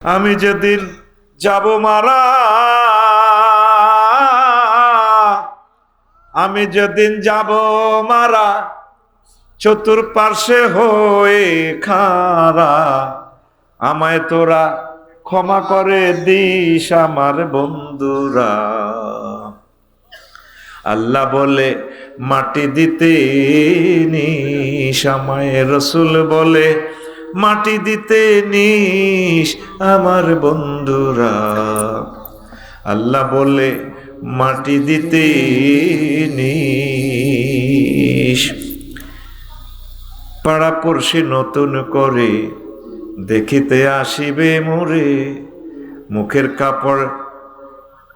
আমি যেদিন যাব মারা, আমি যেদিন যাব মারা, চতুর্পার্শ্বে হয়ে খাড়া, আমায় তোরা ক্ষমা করে দিস আমার বন্ধুরা। আল্লাহ বলে মাটি দিতে নিস আমায়, রসুল বলে মাটি দিতে নিস আমার বন্ধুরা। আল্লাহ বলে মাটি দিতে নিস। পাড়া পড়শি নতুন করে দেখিতে আসিবে মোরে, মুখের কাপড়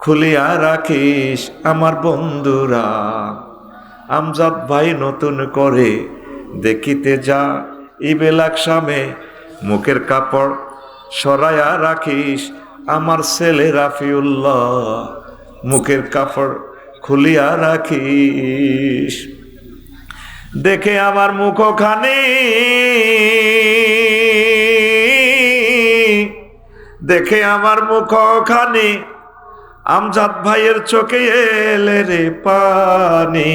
খুলিয়া রাখিস আমার বন্ধুরা। আমজাদ ভাই নতুন করে দেখিতে যা ইবেলাক সামে, মুখের কাপড় সরাইয়া রাখিস আমার ছেলে রাফিউল্লাহ, মুখের কাপড় খুলিয়া রাখিস। দেখে আমার মুখখানি, দেখে আমার মুখখানি, আমজাদ ভাইয়ের চোখে এলে রে পানি,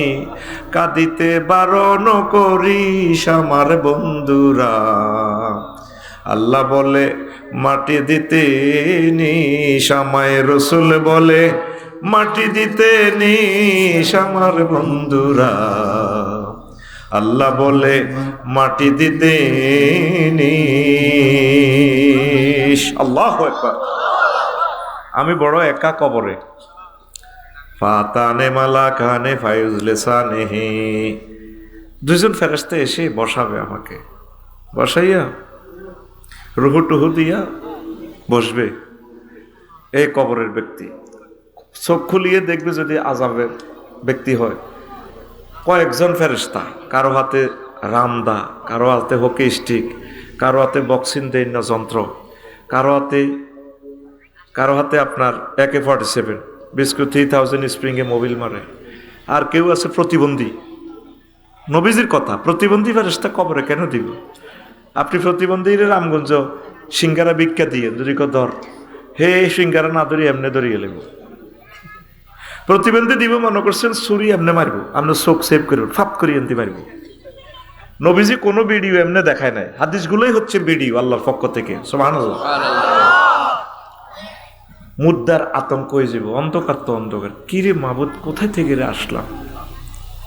কাঁদিতে বারণ করিস আমার বন্ধুরা। আল্লাহ বলে মাটি দিতে নিস আমায়, রসুল বলে মাটি দিতে নিস আমার বন্ধুরা। আল্লাহ বলে মাটি দিতে নিস। আল্লাহু আকবার। আমি বড় একা কবরে। ফাতানে মালাকানে ফায়ুজলেসানেহি, দুইজন ফেরেশতা এসে বসাবে আমাকে, বসাইয়া রুহু টুহু দিয়া বসবে। এই কবরের ব্যক্তি চোখ খুলিয়ে দেখবে, যদি আযাবের ব্যক্তি হয়, কয়েকজন ফেরেশতা, কারো হাতে রামদা, কারো হাতে হকি স্টিক, কারো হাতে বক্সিং দেন না যন্ত্র, কারো হাতে আপনার AK-47 বিস্কুট 3000 স্প্রিংয়ে মোবিল মারে, আর কেউ আছে প্রতিবন্ধী। নবীজির কথা, প্রতিবন্ধী ফেরেশতা কবরে কেন দিব? আপনি প্রতিবন্ধীর রামগঞ্জ সিঙ্গারা ভিক্ষা দিয়ে যদি ধর, হে সিঙ্গারা না ধরি এমনি ধরিয়ে লেব। প্রতিবন্ধী দিব মনে করছেন, ছুরি এমনি মারব, আপনার চোখ সেভ করব, ফাপ করি এমনি মারব। নবীজি কোনো ভিডিও এমনি দেখায় নাই, হাদিসগুলোই হচ্ছে ভিডিও আল্লাহর পক্ষ থেকে। সুবহানাল্লাহ। মুদ্রার আতঙ্ক হয়ে যাব, অন্ধকার তো অন্ধকার, কিরে মাবুদ কোথায় থেকে আসলাম,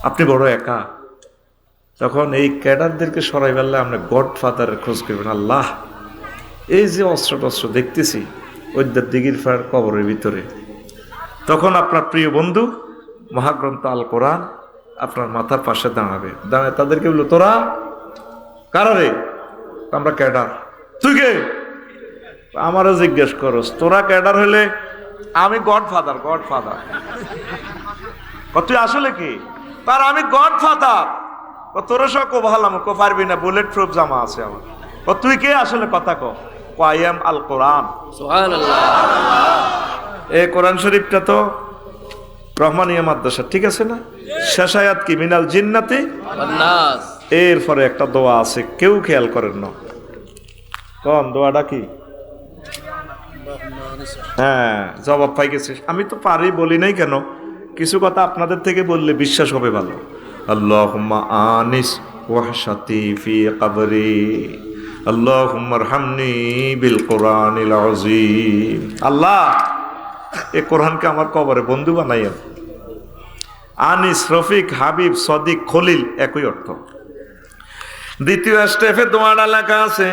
আপনি বড় একা। তখন এই ক্যাডারদেরকে সরাই ফেললে আপনি গডফাদারের খোঁজ করবেন। আল্লাহ, এই যে অস্ত্র টস্ত্র দেখতেছি ওইদার দিঘির ফার কবরের ভিতরে, তখন আপনার প্রিয় বন্ধু মহাগ্রন্থ আল কোরআন আপনার মাথার পাশে দাঁড়াবে, দাঁড়ায় তাদেরকে বললো, তোরা কারা রে? আমরা ক্যাডার। তুই কে? আমারও জিজ্ঞেস করস, তোরা ক্যাডার হলে আমি গডফাদার। গডফাদার তুই আসলে কি? তার আমি গডফাদার। তোরা সব কো ভালাম কো পারবি না, বুলেট প্রুফ জামা আছে আমার। তুই কে আসলে? কথা কো। আই এম আল কোরআন। সুবহানাল্লাহ। এই কোরআন শরীফটা তো রহমানিয়া মাদ্রাসা, ঠিক আছে না? শেষ আয়াত কি? মিনাল জিন্নাতি ওয়ান নাস। এরপরে একটা দোয়া আছে, কেউ খেয়াল করেন না। কোন দোয়াটা কি? হ্যাঁ, জবাব পাই গেছে। আমি তো পারি, বলি নাই কেন? কিছু কথা আপনাদের থেকে বললে বিশ্বাস হবে ভালো। আল্লাহুম্মা আনিস ওয়াহশাতি ফি কবরি, আল্লাহুম্মা আরহামনি বিল কোরআনিল আযীম। আল্লাহ, এই কোরআনকে আমার কবরে বন্ধু বানাইয়েন। আনিস, রফিক, হাবিব, সদিক, খলিল একই অর্থ। দ্বিতীয় স্টেপে দোয়াটা লেখা আছে,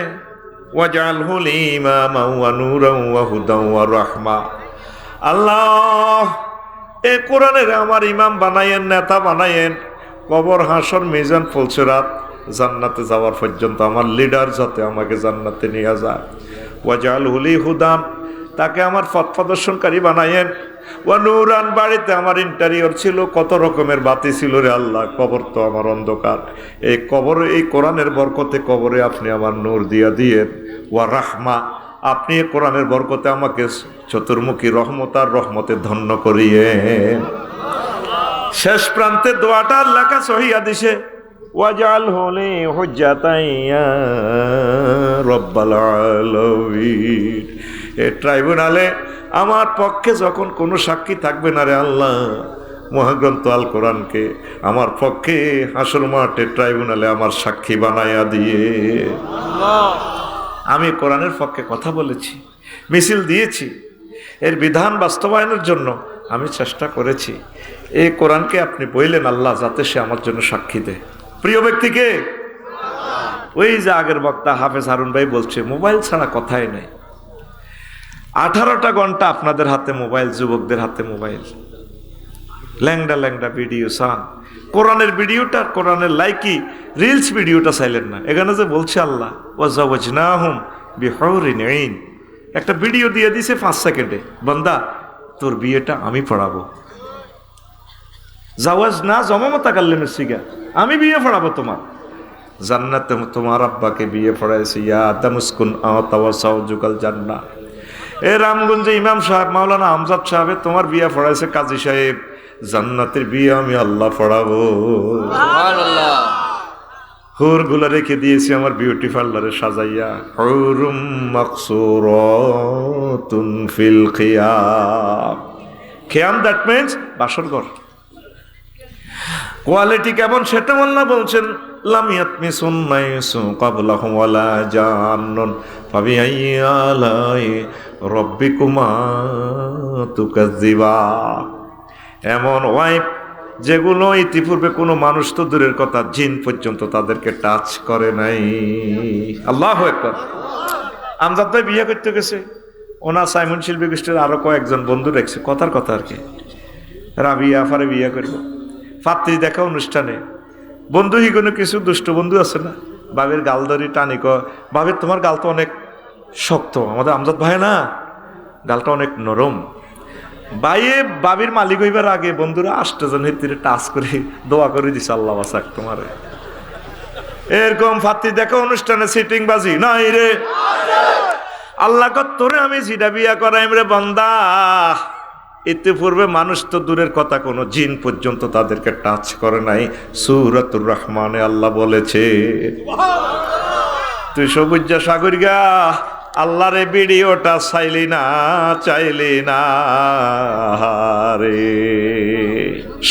ওয়াজআলহু ইমামা ওয়া নূরা ওয়া হুদা ওয়া রাহমা। আল্লাহ, এই কোরআনের আমার ইমাম বানাইয়েন, নেতা বানাইয়েন, কবর, হাসর, মিজান, ফুলসিরাত, জান্নাতে যাওয়ার পর্যন্ত আমার লিডার, যাতে আমাকে জান্নাতে নিয়ে যায়। ওয়াজআলহু হুদান, তাকে আমার পথ প্রদর্শনকারী বানাইয়েন। ওয়া নূরান, বাড়িতে আমার ইন্টেরিয়র ছিল, কত রকমের বাতি ছিল রে আল্লাহ, কবর তো আমার অন্ধকার। এই কবরে, এই কোরআনের বরকতে কবরে আপনি আমার নূর দিয়া দিয়েন। ওয়া রাহমা, আপনি এই কোরআনের বরকতে আমাকে চতুর্মুখী রহমত আর রহমতে ধন্য করিয়েন। শেষ প্রান্তে দোয়াটা লেখা সহিহ হাদিসে, ওয়াজআলহু লি হুজ্জাতান ইয়া রাব্বাল আলামিন। এই ট্রাইব্যুনালে আমার পক্ষে যখন কোনো সাক্ষী থাকবে না রে আল্লাহ, মহাগ্রন্থ আল কোরআনকে আমার পক্ষে হাসর মাঠে ট্রাইব্যুনালে আমার সাক্ষী বানায়া দিয়ে। আমি কোরআনের পক্ষে কথা বলেছি, মিছিল দিয়েছি, এর বিধান বাস্তবায়নের জন্য আমি চেষ্টা করেছি। এই কোরআনকে আপনি বললেন আল্লাহ যাতে সে আমার জন্য সাক্ষী দেয়। প্রিয় ব্যক্তিকে ওই যে আগের বক্তা হাফেজ হারুন ভাই বলছে মোবাইল ছাড়া কথাই নেই। 18টা ঘন্টা আপনাদের হাতে মোবাইল, যুবকদের হাতে মোবাইল, ল্যাংডা ল্যাংডা ভিডিও চান। কোরআনের ভিডিওটা, কোরআনের লাইকি রিলস ভিডিওটা চাইলেন না। এখানে যে বলছে আল্লাহ ওয়াজাওয়াজনাহুম বিহুরিন আইন, একটা ভিডিও দিয়ে দিছে 5 সেকেন্ডে, বান্দা তোর বিয়েটা আমি পড়াবো। জাওয়াজ না জমামতা কাল্লেমের সিগা, আমি বিয়ে পড়াবো তোমার। জান্নাতে তোমার আব্বাকে বিয়ে পড়াইছে, ইয়া আদামুসকুন আওতাওয়াসাউজুকাল জান্নাহ। এ রামগঞ্জে ইমাম সাহেব মাওলানা আমজাদ সাহেব তোমার বিয়ে পড়াইছে কাজী সাহেব, জান্নাতের বিয়ে আমি আল্লাহ পড়াবো। সুবহানাল্লাহ। হুর গুলা রেখে দিয়েছি আমার বিউটি পার্লারে সাজাইয়া, হুরুম মাকসুরাতুন ফিল খিয়াম। খিয়াম দ্যাট মিন্স বাসর ঘর। কোয়ালিটি কেমন সেটা আল্লাহ বলছেন, লাম ইয়াতমিসুন নাইসু ক্বাবলাহুম ওয়ালা জান্নুন ফাবিআইয়ি আলাই রাব্বিকুমা তুকাজ্জিবা। এমন ওয়াইফ যেগুলো ইতিপূর্বে কোনো মানুষ তো দূরের কথা, জিন পর্যন্ত তাদেরকে টাচ করে নাই। আল্লাহু আকবার। আমজাদ ভাই বিয়ে করতে গেছে, ওনা সাইমন শিল্পী গোষ্ঠীর আরো কয়েকজন বন্ধু দেখছে, কথার কথা আর কি, রাবিয়া আফারে বিয়ে করবো। পাত্রী দেখা অনুষ্ঠানে বন্ধু হিগনো কিছু দুষ্ট বন্ধু আছে না, বাবির গাল ধরি টানি বাবির তোমার গাল তো অনেক শক্ত, আমাদের আমজাদ ভাই না গালটা অনেক নরম। বাইয়ে বাবির মালিক হইবার আগে বন্ধুরা 8 জনের তীরে টাচ করে দোয়া করে দিছে আল্লাহ বাসাক তোমারে। এরকম পাত্রী দেখা অনুষ্ঠানে সিটিং বাজি নাই রে, আল্লাহ তোরে আমি জিডা বিয়া করাইম রে বান্দা। ইতিপূর্বে মানুষ তো দূরের কথা, কোনো জিন পর্যন্ত তাদেরকে টাচ করে নাই। সূরাতুর রহমানে আল্লাহ বলেছে, তুই সবুজ সাগর গা আল্লাহর ভিডিওটা চাইলি না রে।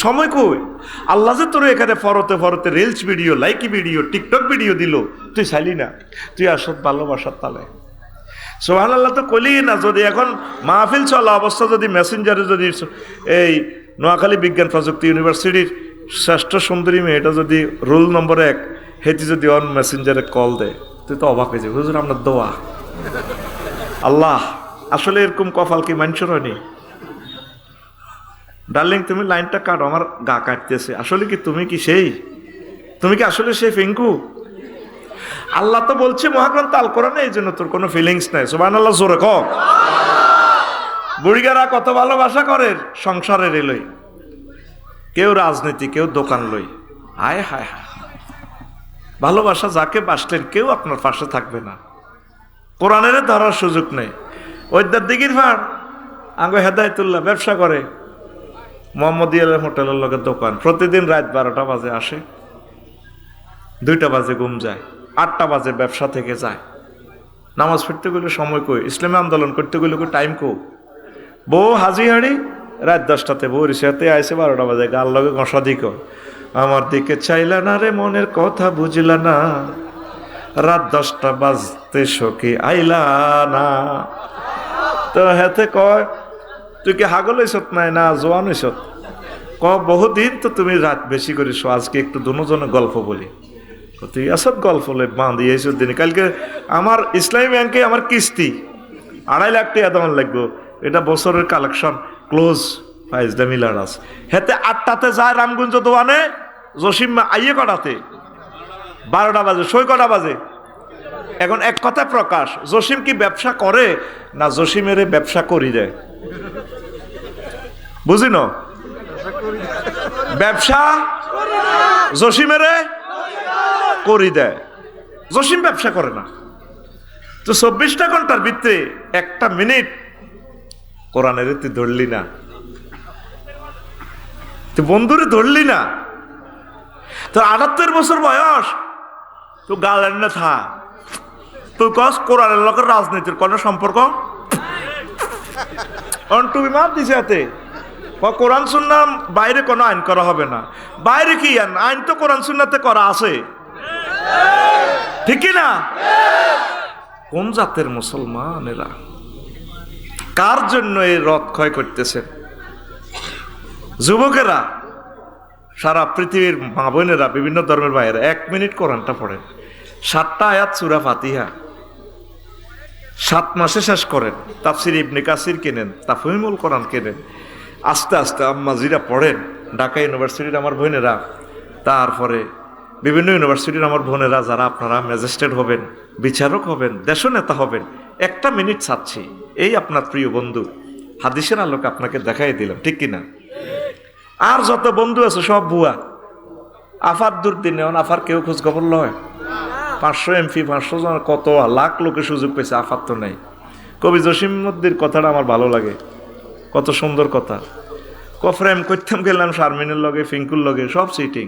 সময় কই আল্লাহ যে তোর এখানে ফরতে reels video, Likee video, TikTok video দিল, তুই চাইলি না, তুই আসত ভালোবাসার তালে। সুবহানাল্লাহ তো কইলি না। যদি এখন মাহফিল চলা অবস্থা যদি মেসেঞ্জারে যদি এই নোয়াখালী বিজ্ঞান প্রযুক্তি ইউনিভার্সিটির শ্রেষ্ঠ সুন্দরী মেয়েটা যদি রোল নম্বর 1 হেতি যদি অন মেসেঞ্জারে কল দেয়, তুই তো অবাক হয়ে যাবে। হুজুর আপনার দোয়া আল্লাহ, আসলে এরকম কপাল কি মানুষের হয়নি? ডার্লিং তুমি লাইনটা কাটো, আমার গা কাটতেছে। আসলে কি তুমি কি সেই, তুমি কি আসলে সেই ফিঙ্কু? আল্লাহ তো বলছে মহাগ্রন্থ আল কোরআনে, এই জন্য তোর কোনো ফিলিংস নাই। সুবহানাল্লাহ জোরে কও। বুড়িগারা কত ভালোবাসা করে সংসারের এলই, কেউ রাজনীতি, কেউ দোকান লই। হায় হায় হায়, ভালোবাসা যাকে বাসলেন কেউ আপনার পাশে থাকবে না, কোরআনের ধরার সুযোগ নেই। ওইদার দিঘির ফাড় আঙ্গো হেদায়তুল্লাহ ব্যবসা করে, মোহাম্মদিয়া হোটেলের লোকের দোকান, প্রতিদিন রাত 12টা বাজে আসে, 2টা বাজে ঘুম যায়, 8টা বাজে ব্যবসা থেকে যায়। নামাজ পড়তে গেলে সময় কই, ইসলামী আন্দোলন করতে গেলে টাইম কো। বউ হাজি হাড়ি রাত 10টাতে বউ রিসাতে আইসে 12টা বাজে, গাল লগে ঘষা দিক, আমার দিকে চাইলা না রে, মনের কথা বুঝলা না, রাত 10টা বাজতে সখী আইলা না। তো হেতে কয় তুই কি হাগল হইছত নাই না জোয়ান হইছত? বহুদিন তো তুমি রাত বেশি করিস, আজকে একটু দুজনে গল্প বলি। তুই আসত গল্প বাঁধি এইসব দিনে, কালকে আমার ইসলামী ব্যাংকে আমার কিস্তি 2.5 লাখ টাকা দেওয়ার লাগবো, এটা বছরের কালেকশন ক্লোজ ফাইজটা মিলার আছে। হেতে 8টাতে যায় রামগঞ্জ দোয়ানে, জসিম আইয়ে কটাতে 12টা বাজে, সই কটা বাজে। এখন এক কথা প্রকাশ, জসিম কি ব্যবসা করে না জসিমের ব্যবসা করি দেয়? বুঝি না, ব্যবসা জসিমের করি দেয়, জসিম ব্যবসা করে না। তো 24টা ঘন্টার ভিতরে 1টা মিনিট কোরআনের তুই ধরলি না, তুই বন্ধুরে ধরলি না। তোর 78 বছর বয়স, তুই গার্লফ্রেন্ডে থা, তুই কস কোরআনের লোকের রাজনীতির কোনো সম্পর্ক টুপি মাপ দিছে হাতে, কোরআন সুন্নাহ বাইরে কোনো আইন করা হবে না। বাইরে কি আইন? আইন তো কোরআন সুন্নাহতে করা আছে, ঠিক কি না? কোন জাতের মুসলমান এরা? কার জন্য এই রথ ক্ষয় করতেছেন? যুবকেরা, সারা পৃথিবীর মা বোনেরা, বিভিন্ন ধর্মের বাইরে 1 মিনিট কোরআনটা পড়েন, 7টা আয়াত সূরা ফাতিহা 7 মাসে শেষ করেন। তাফসির ইবনে কাসির কেনেন, তাফহিমুল কোরআন কেনেন, আস্তে আস্তে আম্মাজিরা পড়েন। ঢাকা ইউনিভার্সিটির আমার বোনেরা, তারপরে বিভিন্ন ইউনিভার্সিটির আমার বোনেরা, যারা আপনারা ম্যাজিস্ট্রেট হবেন, বিচারক হবেন, দেশনেতা হবেন, 1টা মিনিট চাচ্ছি, এই আপনার প্রিয় বন্ধু হাদিসের আলোকে আপনাকে দেখাই দিলাম, ঠিক কিনা? আর যত বন্ধু আছে সব ভুয়া। আফার দুর্দিনে আফার কেউ খোঁজ খবর লয়। 500 এমপি, 500 জন, কত লাখ লোকে সুযোগ পেয়েছে, আফার তো নাই। কবি জসিমউদ্দিনের কথাটা আমার ভালো লাগে, কত সুন্দর কথা। ফ্রেম করতাম গেলাম শারমিনের লগে, ফিঙ্কুর লগে, সব সিটিং।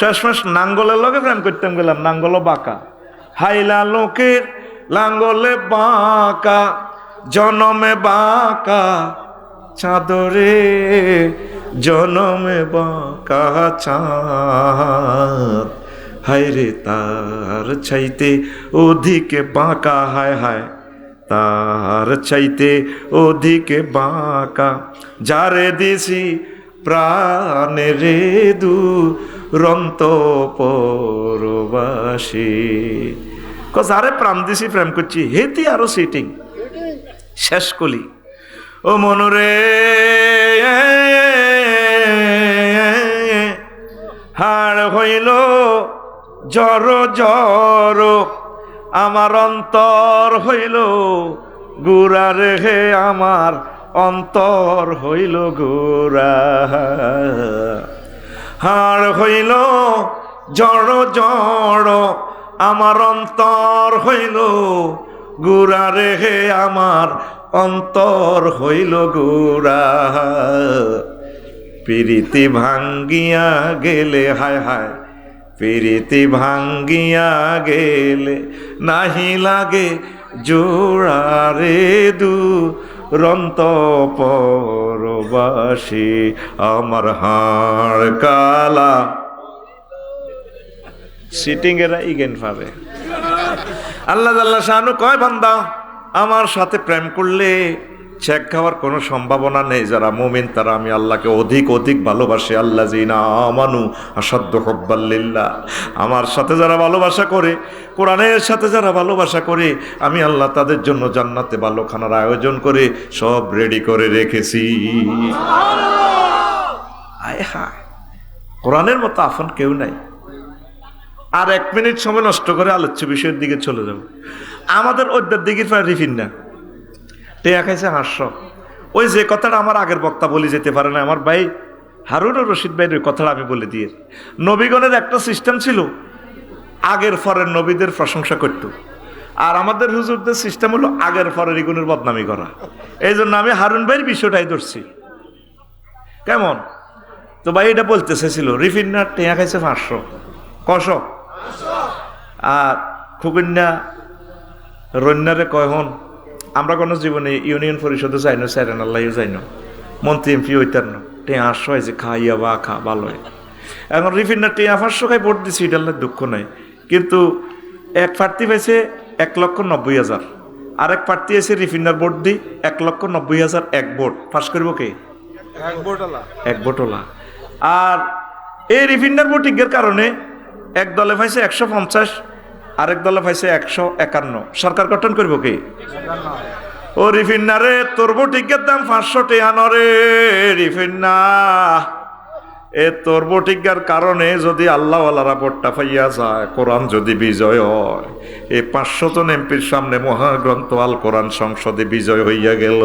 শেষমেশ নাঙ্গলের লগে ফ্রেম করতাম গেলাম, নাঙ্গলও বাঁকা। হাইলা লোকের লাঙ্গলে বাঁকা, জনমে বাঁকা চাঁদরে, জনমে বাঁকা চাঁদ, হায়রে তার চাইতে ওদিকে বাঁকা, হায় হায় তার চাইতে ওদিকে বাঁকা, যারে দিছি প্রাণে রে দুরন্ত পরবাসী। যারে প্রাণ দিছি প্রেম করছি, হেতি আরো সিটিং শেষ কলি। ও মনরে হাড় হইল জর জর, আমার অন্তর হইল গুড়া রে, হে আমার অন্তর হইল গুড়া। হাড় হইল জড় জড়, আমার অন্তর হইল গুড়া রে, হে আমার অন্তর হইল গুড়া। প্রীতি ভাঙ্গিয়া গেলে, হায় হায় প্রীতি ভাঙ্গিয়া গেলে, নাহি লাগে জোড়া রে দুরন্ত পরবাসী, আমার হাড় কালা। সিটিং এরা ইগেন পাবে। আল্লাহ আল্লাহ শানু কয়, বান্দা আমার সাথে প্রেম করলে ছেক খাওয়ার কোনো সম্ভাবনা নেই। যারা মুমিন তারা আমি আল্লাহকে অধিক অধিক ভালোবাসে। আল্লাযিনা আমানু আশাদ্দু হুব্বাল লিল্লাহ। আমার সাথে যারা ভালোবাসা করে, কোরআনের সাথে যারা ভালোবাসা করে, আমি আল্লাহ তাদের জন্য জান্নাতে ভালো খানার আয়োজন করে সব রেডি করে রেখেছি। আয় হায়, কোরআনের মতো আফন কেউ নাই। আর 1 মিনিট সময় নষ্ট করে আলোচ্য বিষয়ের দিকে চলে যাব। আমাদের ওইটার দিকে রিফিন না, টেয়া খাইছে 500। ওই যে কথাটা আমার আগের বক্তা বলে যেতে পারে না, আমার ভাই হারুন রশিদ ভাইয়ের ওই কথাটা আমি বলে দিয়ে। নবীগণের একটা সিস্টেম ছিল, আগের পরের নবীদের প্রশংসা করত, আর আমাদের হুজুরদের সিস্টেম হলো আগের পরের ইগুনের বদনামি করা। এই জন্য আমি হারুন ভাইয়ের বিষয়টাই ধরছি। কেমন তো ভাই এটা বলতে চাইছিল, রিফিন্না টেয়া খাইছে 500 কশ, আর খুকুন্যা রন্যারে কয়, হন আমরা কোনো জীবনে ইউনিয়ন পরিষদে যাই না, স্যারেন আল্লাহও যাই না, মন্ত্রী এমপি হইতার না, টেয়া 800 হয়েছে, খাইয়া বা খা ভালো হয়। এখন রিফিন্না টেয়া 500 খাই ভোট দিছি, এটা দুঃখ নাই। কিন্তু এক প্রার্থী পাইছে 1,90,000, আরেক প্রার্থী এসে রিফিন্নার ভোট দিই 1,90,000 এক ভোট, ফাঁস করব কে? এক ভোটওয়ালা। আর এই রিফিন্নার ভোটিংয়ের কারণে এক দলে পাইছে 150, আরেক দলে পাইছে 151। সরকার গঠন করবো কে? ও রিফিন্না রে, তোর ভোটিংয়ের দাম 500 টাকা রে রিফিন্না। এ তোর ভোটিংয়ের কারণে যদি আল্লাহওয়ালারা ভোটটা পাইয়া যায়, কোরআন যদি বিজয় হয়, এই 500 জন এমপির সামনে মহাগ্রন্থ আল কোরআন সংসদে বিজয় হইয়া গেল।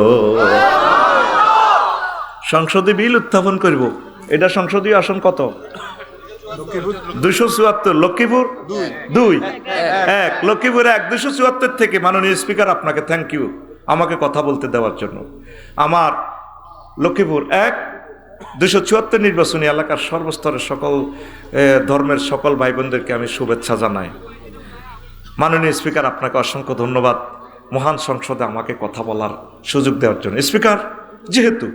সংসদে বিল উত্থাপন করব। এটা সংসদীয় আসন কত? 274। লক্ষ্মীপুর 2 1, লক্ষ্মীপুর 1, 274 থেকে। মাননীয় স্পিকার আপনাকে থ্যাংক ইউ আমাকে কথা বলতে দেওয়ার জন্য। আমার লক্ষ্মীপুর 1, 274 নির্বাচনী এলাকার সর্বস্তরের সকল ধর্মের সকল ভাই বোনদেরকে আমি শুভেচ্ছা জানাই। মাননীয় স্পিকার আপনাকে অসংখ্য ধন্যবাদ। মহান সংসদে আমাকে কথা বলার সুযোগ দেওয়ার জন্য। স্পিকার, যেহেতু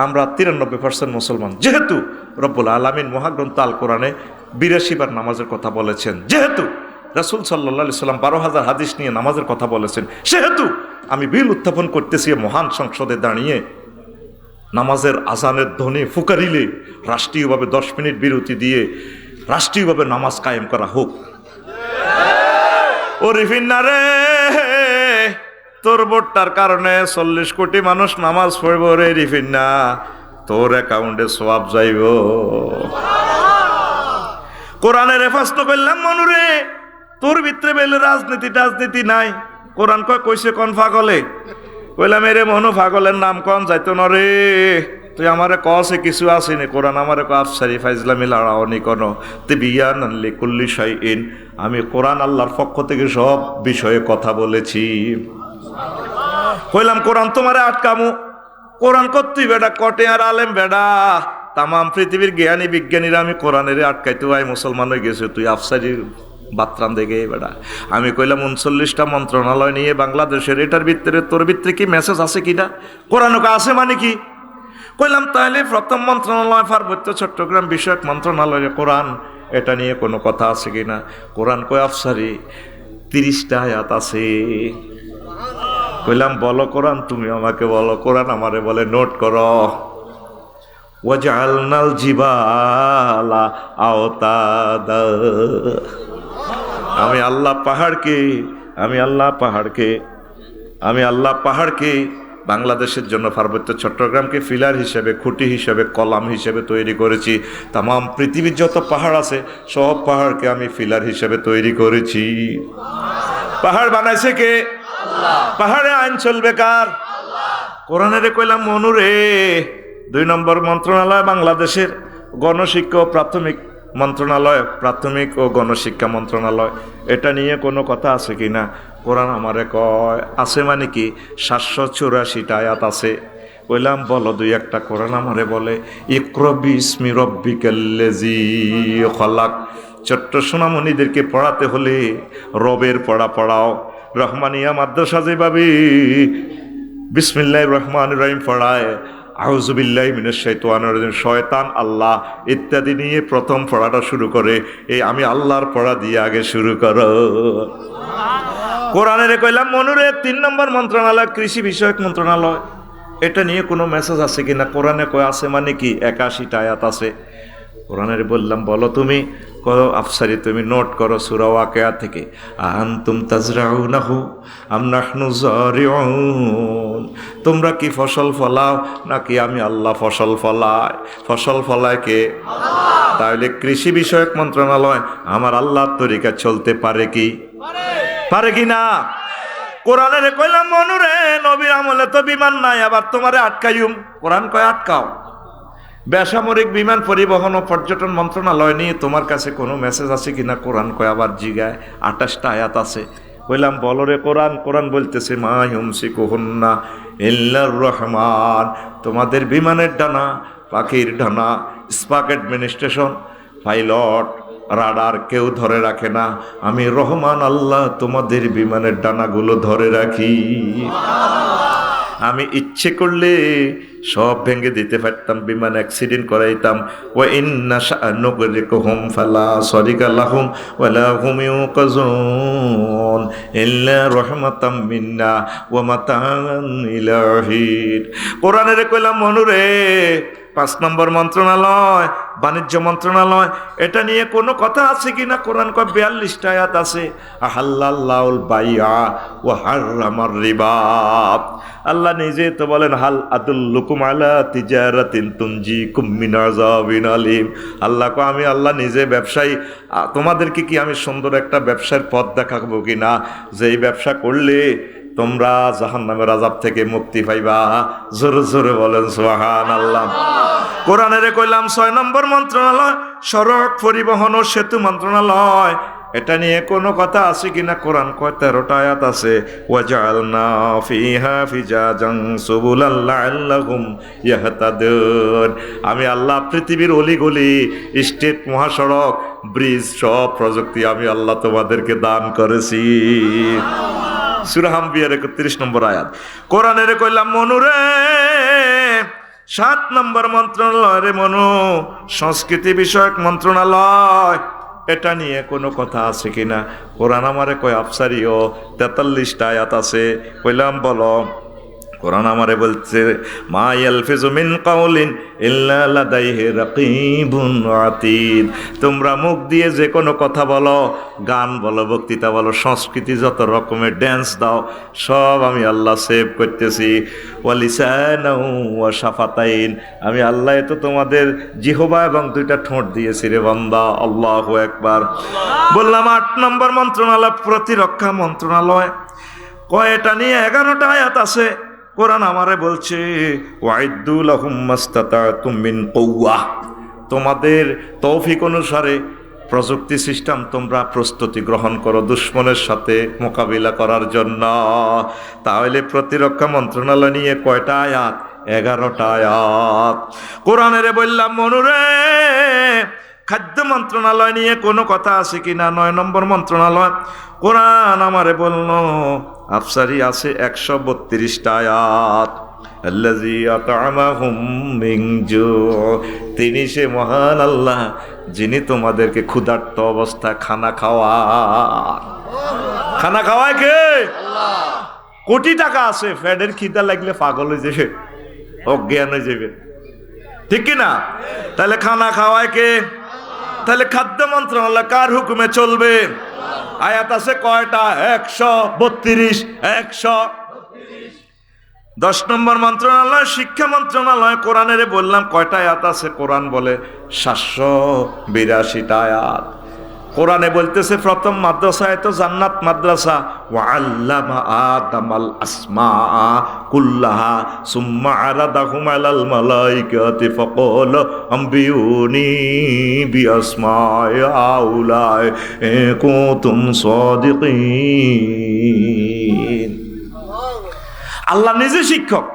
আমরা 93% মুসলমান, যেহেতু রব্বুল আলামিন মহাগ্রন্থ আল কোরআনে 82 বার নামাজের কথা বলেছেন, যেহেতু রাসূল সাল্লাল্লাহু আলাইহি সাল্লাম 12,000 হাদিস নিয়ে নামাজের কথা বলেছেন, সেহেতু আমি বিল উত্থাপন করতেছি মহান সংসদে দাঁড়িয়ে নামাজের আজানের ধ্বনি ফুকারিলে রাষ্ট্রীয়ভাবে 10 মিনিট বিরতি দিয়ে রাষ্ট্রীয়ভাবে নামাজ কায়েম করা হোক। ও রিফিন্না রে, তোর ভোটটার কারণে 40 কোটি মানুষ নামাজ পড়ব রে রিফিন্না, তোর অ্যাকাউন্টে সওয়াব যাইব। কোরআনের হেফাজত করলাম মনুরে, তোর ভিতরে বেলে রাজনীতি নাই। কোরআন কইছে কোন পাগলে, কইলাম এরে মনু পাগলের নাম কোন যাইতো না রে, তুই আমারে কসে কিছু আসিনি। কোরআন আমারে আফসারি ফাইজলামি লাড়াওনি কোনো তিবিয়ান লিকুল্লি শাইইন। আমি কোরআন আল্লাহর পক্ষ থেকে সব বিষয়ে কথা বলেছি। কইলাম কোরআন তোমারে আটকামু, কোরআন করতেই বেটা কটে আর আলেম বেডা, তামাম পৃথিবীর জ্ঞানী বিজ্ঞানীরা আমি কোরআনের আটকাইতে ভাই মুসলমান হয়ে গেছে, তুই আফসারির বাত্রান দেখে বেড়া। আমি কইলাম 39টা মন্ত্রণালয় নিয়ে বাংলাদেশের, এটার ভিতরে তোর ভিতরে কি মেসেজ আছে কিনা, কোরআন আছে মানে কি? কইলাম তাহলে প্রথম মন্ত্রণালয় পার্বত্য চট্টগ্রাম বিষয়ক মন্ত্রণালয়ে কোরআন, এটা নিয়ে কোনো কথা আছে কিনা? কোরআন কয় আফসারি 30টা আয়াত আছে। কইলাম বলো কোরআন, তুমি আমাকে বলো। কোরআন আমারে বলে নোট করো, ওয়াজআলনাল জিবালা আওতাদা। আমি আল্লাহ পাহাড়কে বাংলাদেশের জন্য পার্বত্য চট্টগ্রামকে ফিলার হিসেবে, খুঁটি হিসেবে, কলাম হিসেবে তৈরি করেছি। তামাম পৃথিবীর যত পাহাড় আছে সব পাহাড়কে আমি ফিলার হিসেবে তৈরি করেছি। পাহাড় বানাইছে কে? পাহাড়ে আইন চলবে কার? কোরআনের কইলাম মনুরে, 2 নম্বর মন্ত্রণালয় বাংলাদেশের গণশিক্ষা ও প্রাথমিক মন্ত্রণালয়, প্রাথমিক ও গণশিক্ষা মন্ত্রণালয়, এটা নিয়ে কোনো কথা আছে কি না? কোরআন আমারে কয় আছে মানে কি 784টা আয়াত আছে। কইলাম বলো 2-1টা। কোরআন আমারে বলে ইকরা বিসমি রাব্বিকাল্লাযী খলাক। ছোট্ট সোনামণিদেরকে পড়াতে হলে রবের পড়াও। রহমানিয়া মাদ্রাসা যেভাবে বিসমিল্লাহির রহমানির রহিম পড়ায়, আউযুবিল্লাহি মিনাশ শাইতানির রাজিম, শয়তান, আল্লাহ ইত্যাদি নিয়ে প্রথম পড়াটা শুরু করে, এই আমি আল্লাহর পড়া দিয়ে আগে শুরু করো। কোরআনের কইলাম মনুরে 3 নম্বর মন্ত্রণালয় কৃষি বিষয়ক মন্ত্রণালয়, এটা নিয়ে কোনো মেসেজ আছে কিনা? কোরআনে কয় আছে মানে কি 81টা আয়াত আছে। কোরআনের বললাম বলো তুমি, করো আফসারি তুমি নোট করো সূরা ওয়াকিয়া থেকে, আনতুম তাজরাউনাহু আম নাহনু যারিউন। তোমরা কি ফসল ফলাও নাকি আমি আল্লাহ ফসল ফলাই? ফসল ফলায় কে? আল্লাহ। তাহলে কৃষি বিষয়ক মন্ত্রণালয় আমার আল্লাহর তরিকা চলতে পারে কি? পারে কি না? কোরআনের কইলাম মনুরে, নবীর আমলে তো বিমান নাই, আবার তোমারে আটকাইম। কোরআন কয় আটকাও। বেসামরিক বিমান পরিবহন ও পর্যটন মন্ত্রণালয় নিয়ে তোমার কাছে কোনো মেসেজ আছে কিনা? কোরআন কয় আবার জিগায় 28টা আয়াত আছে। কইলাম বলো রে কোরআন। কোরআন বলতেছে মা ইউমসিকুহুন্না ইল্লার রহমান। তোমাদের বিমানের ডানা, পাখির ডানা, স্পাক অ্যাডমিনিস্ট্রেশন, পাইলট, রাডার কেউ ধরে রাখে না, আমি রহমান আল্লাহ তোমাদের বিমানের ডানাগুলো ধরে রাখি। আমি ইচ্ছে করলে সব ভেঙে দিতে পারতাম, বিমান অ্যাক্সিডেন্ট করাইতাম। ওয়া ইন্না শানুগরিকুহুম ফালা সারিকা লাহুম ওয়ালা হুম ইউকাজুন ইল্লা রাহমাতাম মিন্না ওয়া মাতাআন ইলা হিন। কোরআনের কইলাম মনুরে 5 নম্বর মন্ত্রণালয় বাণিজ্য মন্ত্রণালয়, এটা নিয়ে কোনো কথা আছে কিনা? কোরআন কয় 42টা আয়াত আছে। আহাল্লাল্লাহুল বাইআ ওয়া হাররামার রিবা। আল্লাহ নিজে তো বলেন হাল আদুল্লুকুম আলা তিজারাতিন তুনজিকুম মিন আযাবিন আলিম। আল্লাহ কয় আমি আল্লাহ নিজে ব্যবসায়ী, তোমাদেরকে কি আমি সুন্দর একটা ব্যবসার পথ দেখাবো কিনা, যেই ব্যবসা করলে তোমরা জাহান্নামের আযাব থেকে মুক্তি পাইবা? জোরে জোরে বলেন সুবহানাল্লাহ। কোরআনের কইলাম 6 নম্বর মন্ত্রণালয় সড়ক পরিবহন ও সেতু মন্ত্রণালয়, এটা নিয়ে কোনো কথা আছে কিনা? কোরআন কয় 13টা আয়াত আছে। ওয়াজআলনা ফিহা ফিজাজান সুবুলাল লাআল্লাহুম ইয়াহতাদুন। আমি আল্লাহ পৃথিবীর অলিগলি, স্টেট, মহাসড়ক, ব্রিজ, সব প্রযুক্তি আমি আল্লাহ তোমাদেরকে দান করেছি। সূরা আম্বিয়ার 31 নম্বর আয়াত। কোরআনের কইলাম মনুরে 7 নম্বর মন্ত্রণালয় রে মনু, সংস্কৃতি বিষয়ক মন্ত্রণালয়, এটা নিয়ে কোনো কথা আছে কিনা? কোরআন আমারে কয় আফসারিও 43টা আয়াত আছে। কইলাম বলো। কোরআন আমারে বলছে মা ইয়ালফিজু মিন কাউলিন ইল্লা লাদাইহি রাকিবুন আতীদ। তোমরা মুখ দিয়ে যে কোনো কথা বলো, গান বলো, বক্তৃতা বলো, সংস্কৃতি যত রকমের ড্যান্স দাও, সব আমি আল্লাহ সেভ করতেছি। ওয়া লিসানাহু ওয়া শাফাতাইন, আমি আল্লাহ তো তোমাদের জিহবা এবং 2টা ঠোঁট দিয়েছি রে বান্দা। আল্লাহু আকবার। বললাম 8 নম্বর মন্ত্রণালয় প্রতিরক্ষা মন্ত্রণালয়। কয়টা নিয়ে 11টা আয়াত আছে। কোরআন আমারে বলছে ওয়াইদ্দু লাহুম মাস্তাতাতুম মিন কুওয়া, তোমাদের তৌফিক অনুসারে প্রযুক্তি সিস্টেম তোমরা প্রস্তুতি গ্রহণ করো দুশমনের সাথে মোকাবিলা করার জন্য। তাহলে প্রতিরক্ষা মন্ত্রণালয় নিয়ে কয়টা আয়াত? 11টা আয়াত। কোরআনের বললাম মনুরে খাদ্য মন্ত্রণালয় নিয়ে কোনো কথা আছে কিনা? 9 নম্বর মন্ত্রণালয়। কোরআন আমারে বলল আফসারি আছে 132টা আয়াত। আল্লাযী আত'আমাহুম মিন জু', তিনি সে মহান আল্লাহ যিনি তোমাদেরকে ক্ষুধার্ত অবস্থা খানা খাওয়ায়। খানা খাওয়ায় কে? আল্লাহ। কোটি টাকা আছে, ফ্যাডের খিদা লাগলে পাগল হয়ে যাবে, অজ্ঞান হয়ে যাবে, ঠিক কিনা? তাহলে খানা খাওয়ায় কে? তাহলে খাদ্য মন্ত্রণালয় কার হুকুমে চলবে? আয়াত আছে কয়টা? 132। 10 নম্বর মন্ত্রণালয় শিক্ষা মন্ত্রণালয়। কোরআনের বললাম কয়টা আয়াত আছে? কোরআন বলে 782টা আয়াত। কোরআনে বলতেছে প্রথম মাদ্রাসায় তো জান্নাত মাদ্রাসা। ওয়া আল্লামা আদামাল আসমা কুল্লাহা সুম্মা আরাদাহুম আলাল মালাইকাতি ফাকালা আম্বিউনি বিআসমাই আউলাই কুনতুম সাদিকিন। আল্লাহ নিজে শিক্ষক।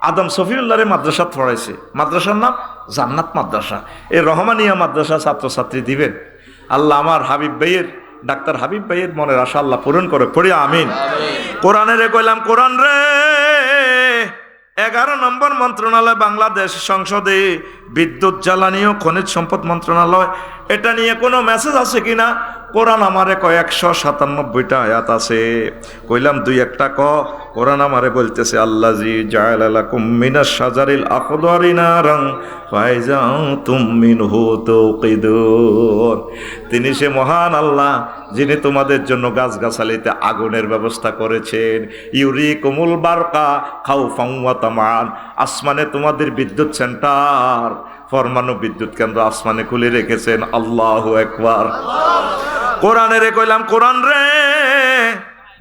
আদম সফিউল্লাহরে মাদ্রাসাত পড়াইছে। মাদ্রাসার নাম জান্নাত মাদ্রাসা। এই রহমানিয়া মাদ্রাসা ছাত্রছাত্রী দিবেন। আল্লাহ আমার হাবিব ভাইয়ের, ডাক্তার হাবিব ভাইয়ের মনের আশা আল্লাহ পূরণ করে, পড়ি আমিন। কোরআনের কইলাম কোরআন রে 11 নম্বর মন্ত্রণালয় বাংলাদেশ সংসদে বিদ্যুৎ জ্বালানি ও খনিজ সম্পদ মন্ত্রণালয়, এটা নিয়ে কোনো মেসেজ আছে কিনা? কোরআন আমারে কয় 197টা আয়াত আছে। কইলাম 2-1টা ক। কোরআন আমারে বলতেছে আল্লাযী জাআলা লাকুম মিনাশ শাজারিল আখদারি নারান ফাইজা আনতুম মিনহু তাওকিদুন, তিনি সে মহান আল্লাহ যিনি তোমাদের জন্য গাছগাছালিতে আগুনের ব্যবস্থা করেছেন। ইউরিকুমুল বারকা খাউফান ওয়া তামান, আসমানে তোমাদের বিদ্যুৎ সেন্টার, পরমাণু বিদ্যুৎ কেন্দ্র আসমানে খুলে রেখেছেন। আল্লাহু আকবার। কোরআনের কইলাম কোরআন রে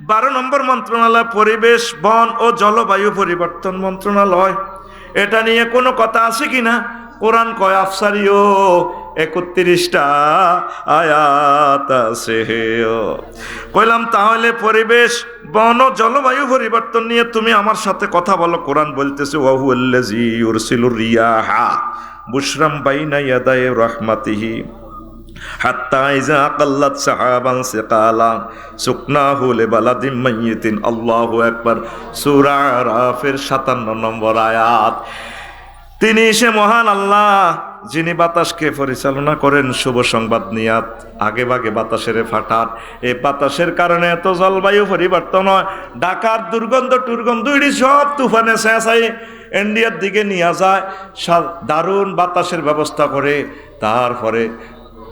12 নম্বর মন্ত্রণালয় পরিবেশ বন ও জলবায়ু পরিবর্তন মন্ত্রণালয়, এটা নিয়ে কোনো কথা আছে কিনা? কোরআন কয় আফসারিও 31টা আয়াত আছে। কইলাম তাহলে পরিবেশ বন ও জলবায়ু পরিবর্তন নিয়ে তুমি আমার সাথে কথা বলো। কোরআন বলতেছে ওয়া হুয়াল্লাযী ইউরসিলুর রিয়াহা বুশরাম বাইনা ইয়াদাই রাহমাতিহি হাত্তা ইযা আকাল্লাত সাহাবান সিকালা সুকনাহু লিবালাদিম মাইয়িতিন। আল্লাহু আকবার। সূরা আরাফের 57 নম্বর আয়াত। তিনি সে মহান আল্লাহ যিনি বাতাসকে পরিচালনা করেন শুভ সংবাদ নিয়াত, আগে ভাগে বাতাসের ফাটান। এই বাতাসের কারণে এত জলবায়ু পরিবর্তন হয়। ঢাকার দুর্গন্ধ টুর্গন্ধ সব তুফানে শেষাই ইন্ডিয়ার দিকে নিয়ে যায়। দারুণ বাতাসের ব্যবস্থা করে, তারপরে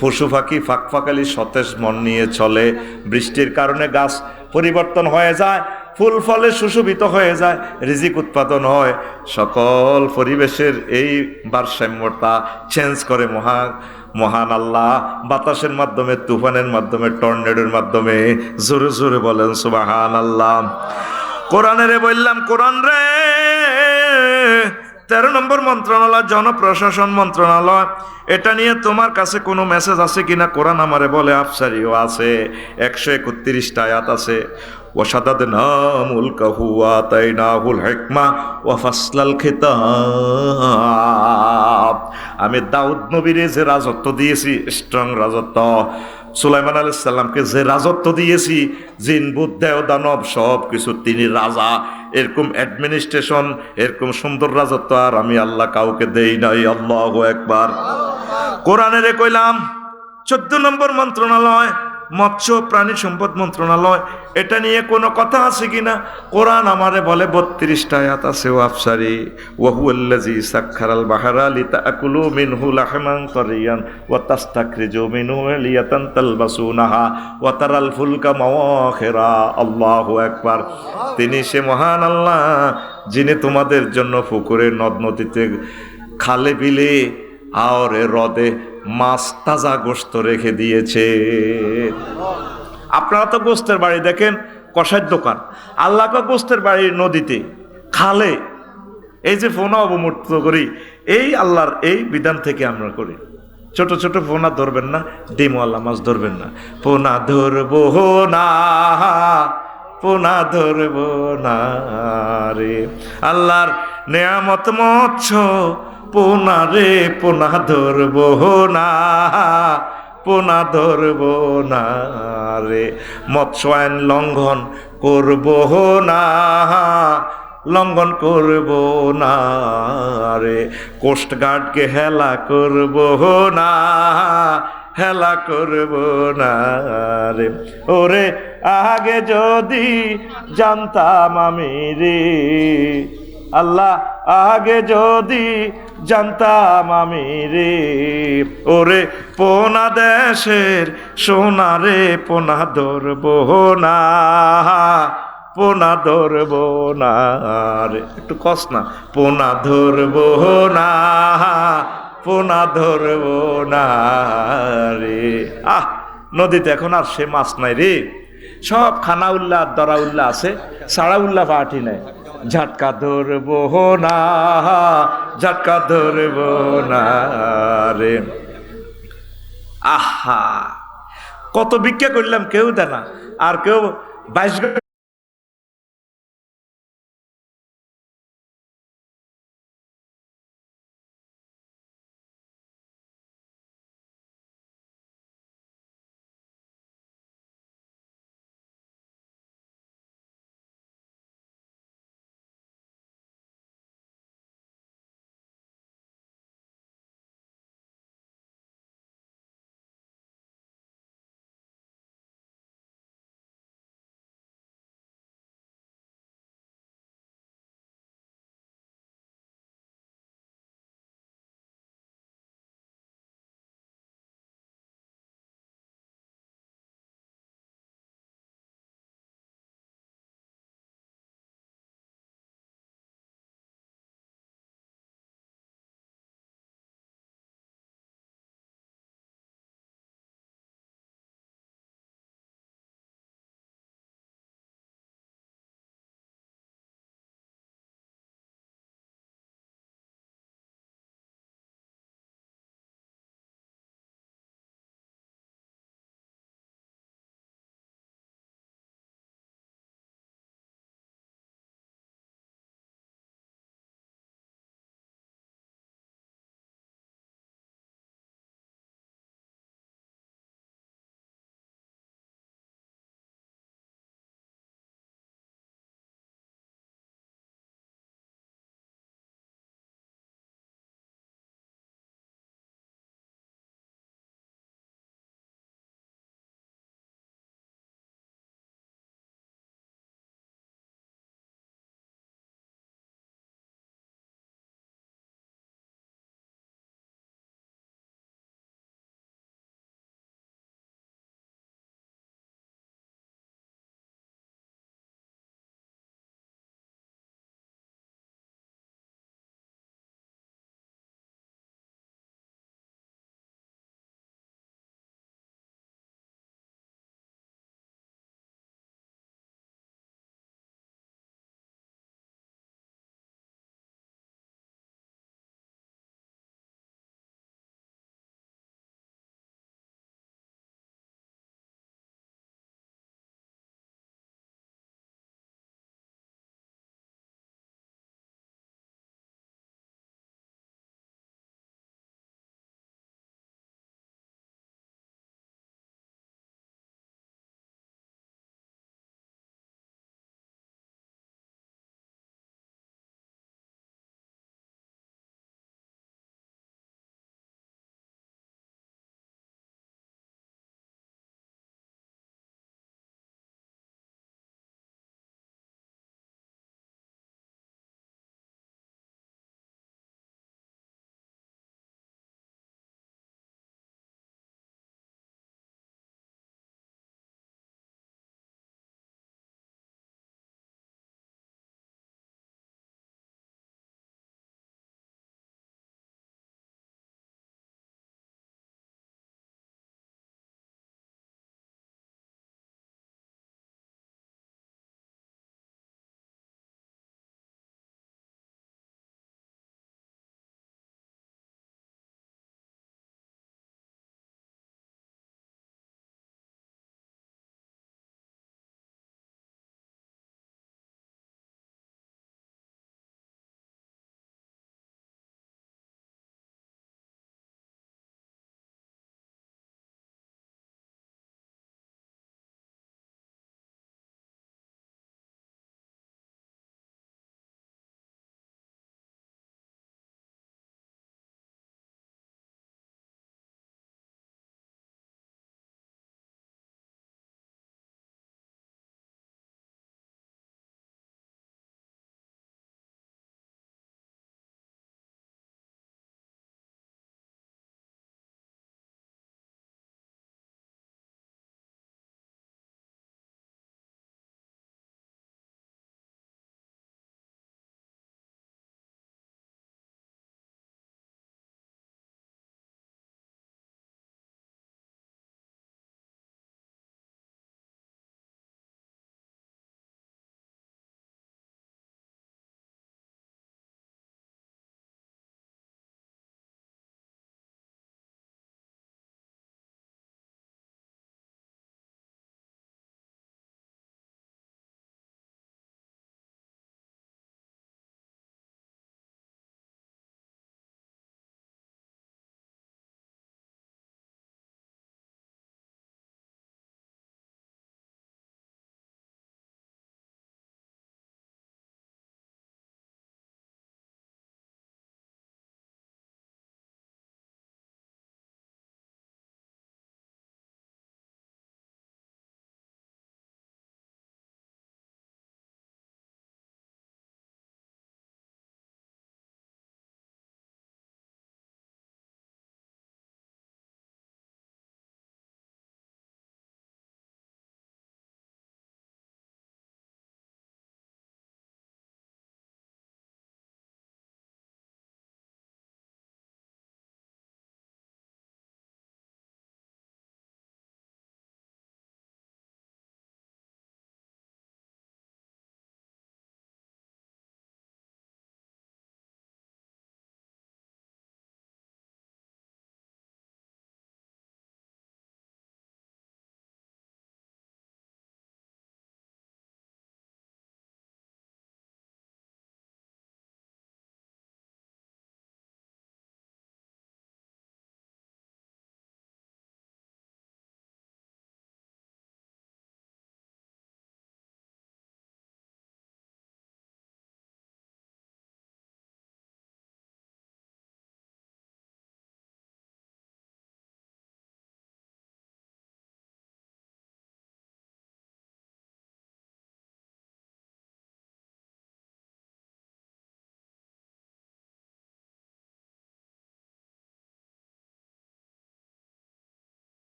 পশু পাখি ফাঁকফাকালি সতেজ মন নিয়ে চলে। বৃষ্টির কারণে গাছ পরিবর্তন হয়ে যায়, ফুল ফলে সুশোভিত হয়ে যায়, রিজিক উৎপাদন হয়। সকল পরিবেশের এই ভারসাম্যতা চেঞ্জ করে মহান আল্লাহ বাতাসের মাধ্যমে, তুফানের মাধ্যমে, টর্নেডোর মাধ্যমে। জোরে জোরে বলেন সুবহানাল্লাহ। কোরআনের বললাম কোরআন রে 13 নম্বর মন্ত্রণালয় জনপ্রশাসন মন্ত্রণালয়, এটা নিয়ে তোমার কাছে কোনো মেসেজ আছে কিনা? কোরআন আমারে বলে আফসারিও আছে। 131টা আয়াত আছে। ওয়াশাদাদনা মুলকাহু ওয়া আতাইনাহুল হিকমা ওয়া ফাসলাল খিতাব, আমি দাউদ নবীরে যে রাজত্ব দিয়েছি, স্ট্রং রাজত্ব, সুলাইমান আলাইহিস সালামকে যে রাজত্ব দিয়েছি, জিন ভূত দেহ দানব সব কিছু তিনি রাজা, এরকম অ্যাডমিনিস্ট্রেশন, এরকম সুন্দর রাজত্ব আর আমি আল্লাহ কাউকে দেই নাই। আল্লাহু আকবার। কোরআনের কইলাম 14 নম্বর মন্ত্রণালয় মৎস্য প্রাণী সম্পদ মন্ত্রণালয়, এটা নিয়ে কোনো কথা আছে কিনা? কোরআন আমারে বলে 32টা আয়াত আছে। ওয়াফসারি ওয়া হুয়াল্লাযী সাখখারাল বাহরা লিতাকুলু মিনহু লাহমান তারিয়ান ওয়া তাস্তাখরিজু মিনহু লিয়াতান তালবাসুনাহা ওয়া তারাল ফুলকা মাওয়াখিরা। আল্লাহু আকবার। তিনি সে মহান আল্লাহ যিনি তোমাদের জন্য পুকুরে নদ নদীতে খালে বিলে আর হ্রদে মাছ তাজা গোশত রেখে দিয়েছে। আপনারা তো গোশতের বাড়ি দেখেন, কষার দোকান, আল্লাহকে গোশতের বাড়ি নদীতে খালে। এই যে ফোনা অবমূর্ত করি, এই আল্লাহর এই বিধান থেকে আমরা করি। ছোট ছোট ফোনা ধরবেন না, ডিমওয়ালা মাছ ধরবেন না। পোনা ধরবো না, পোনা ধরবো না রে, আল্লাহর নেয়ামত মৎস্য পোনা রে, পোনা ধরবো না, পোনা ধরবো না রে। মৎস্য আইন লঙ্ঘন করবো না, লঙ্ঘন করবো না রে। কোস্টগার্ডকে হেলা করবো না, হেলা করবো না রে। ওরে আগে যদি জানতাম আমি রে, আল্লাহ আগে যদি জানতাম আমি রে, ওরে পোনা দেশের সোনা রে, পোনা ধরবো না, পোনা ধরবো না রে। একটু কস না, পোনা ধরবো না, পোনা ধরবো না রে। নদীতে এখন আর সে মাছ নাই রে, সব খানা উল্লাহ দরা উল্লাহ আছে, সাড়া উল্লাহ পাটি নাই। ঝাটকা ধরবো না, ঝাটকা ধরবো না রে। আহা, কত ভিক্ষা করলাম, কেউ দেয় না। আর কেউ 22